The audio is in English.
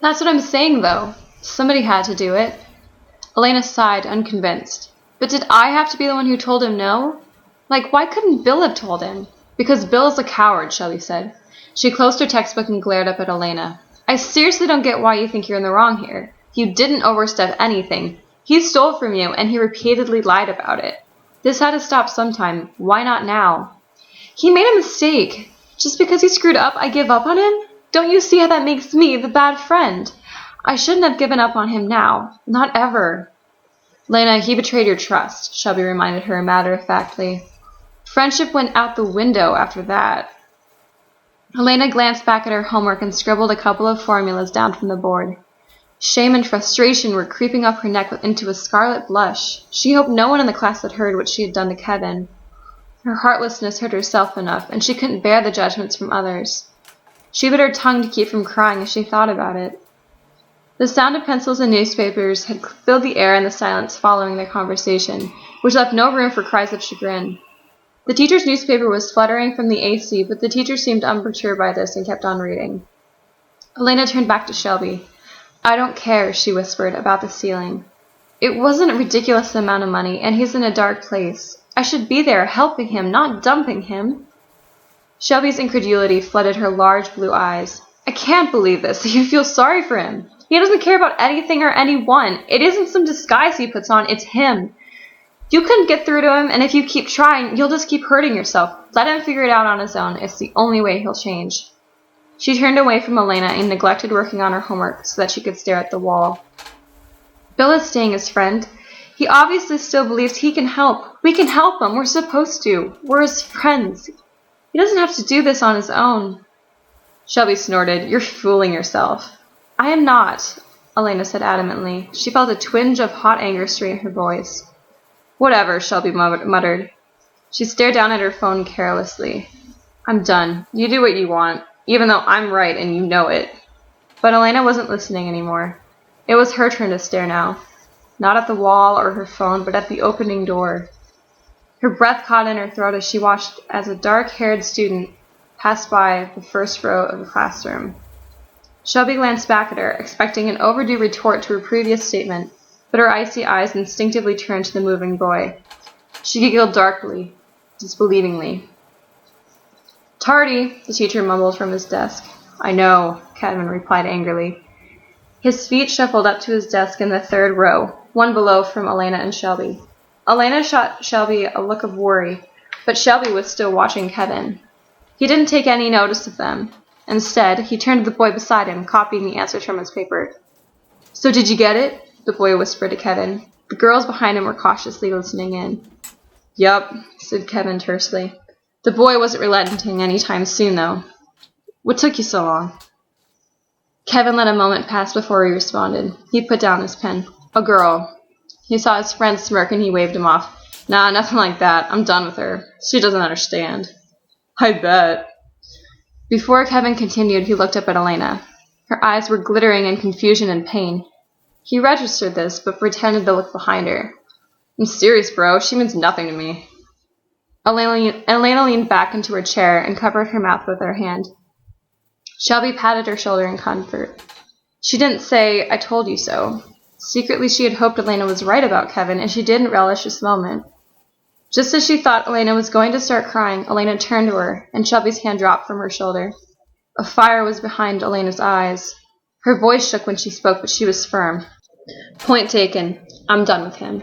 That's what I'm saying, though. Somebody had to do it. Elena sighed, unconvinced. But did I have to be the one who told him no? Like, why couldn't Bill have told him? Because Bill is a coward, Shelby said. She closed her textbook and glared up at Elena. I seriously don't get why you think you're in the wrong here. You didn't overstep anything. He stole from you, and he repeatedly lied about it. This had to stop sometime. Why not now? He made a mistake. Just because he screwed up, I give up on him? Don't you see how that makes me the bad friend? I shouldn't have given up on him now. Not ever. Lena, he betrayed your trust, Shelby reminded her matter-of-factly. Friendship went out the window after that. Elena glanced back at her homework and scribbled a couple of formulas down from the board. Shame and frustration were creeping up her neck into a scarlet blush. She hoped no one in the class had heard what she had done to Kevin. Her heartlessness hurt herself enough, and she couldn't bear the judgments from others. She bit her tongue to keep from crying as she thought about it. The sound of pencils and newspapers had filled the air in the silence following their conversation, which left no room for cries of chagrin. The teacher's newspaper was fluttering from the AC, but the teacher seemed unperturbed by this and kept on reading. Elena turned back to Shelby. I don't care, she whispered, about the ceiling. It wasn't a ridiculous amount of money, and he's in a dark place. I should be there, helping him, not dumping him. Shelby's incredulity flooded her large blue eyes. I can't believe this. You feel sorry for him. He doesn't care about anything or anyone. It isn't some disguise he puts on. It's him. You couldn't get through to him, and if you keep trying, you'll just keep hurting yourself. Let him figure it out on his own. It's the only way he'll change. She turned away from Elena and neglected working on her homework so that she could stare at the wall. Bill is staying his friend. He obviously still believes he can help. We can help him. We're supposed to. We're his friends. He doesn't have to do this on his own. Shelby snorted. You're fooling yourself. I am not, Elena said adamantly. She felt a twinge of hot anger stir in her voice. Whatever, Shelby muttered. She stared down at her phone carelessly. I'm done. You do what you want, even though I'm right and you know it. But Elena wasn't listening anymore. It was her turn to stare now. Not at the wall or her phone, but at the opening door. Her breath caught in her throat as she watched as a dark-haired student passed by the first row of the classroom. Shelby glanced back at her, expecting an overdue retort to her previous statement, but her icy eyes instinctively turned to the moving boy. She giggled darkly, disbelievingly. Tardy, the teacher mumbled from his desk. I know, Kevin replied angrily. His feet shuffled up to his desk in the third row, one below from Elena and Shelby. Elena shot Shelby a look of worry, but Shelby was still watching Kevin. He didn't take any notice of them. Instead, he turned to the boy beside him, copying the answers from his paper. So did you get it? The boy whispered to Kevin. The girls behind him were cautiously listening in. Yup, said Kevin tersely. The boy wasn't relenting any time soon, though. What took you so long? Kevin let a moment pass before he responded. He put down his pen. A girl. He saw his friend smirk and he waved him off. Nah, nothing like that. I'm done with her. She doesn't understand. I bet. Before Kevin continued, he looked up at Elena. Her eyes were glittering in confusion and pain. He registered this, but pretended to look behind her. I'm serious, bro. She means nothing to me. Elena leaned back into her chair and covered her mouth with her hand. Shelby patted her shoulder in comfort. She didn't say, I told you so. Secretly, she had hoped Elena was right about Kevin, and she didn't relish this moment. Just as she thought Elena was going to start crying, Elena turned to her, and Shelby's hand dropped from her shoulder. A fire was behind Elena's eyes. Her voice shook when she spoke, but she was firm. Point taken. I'm done with him.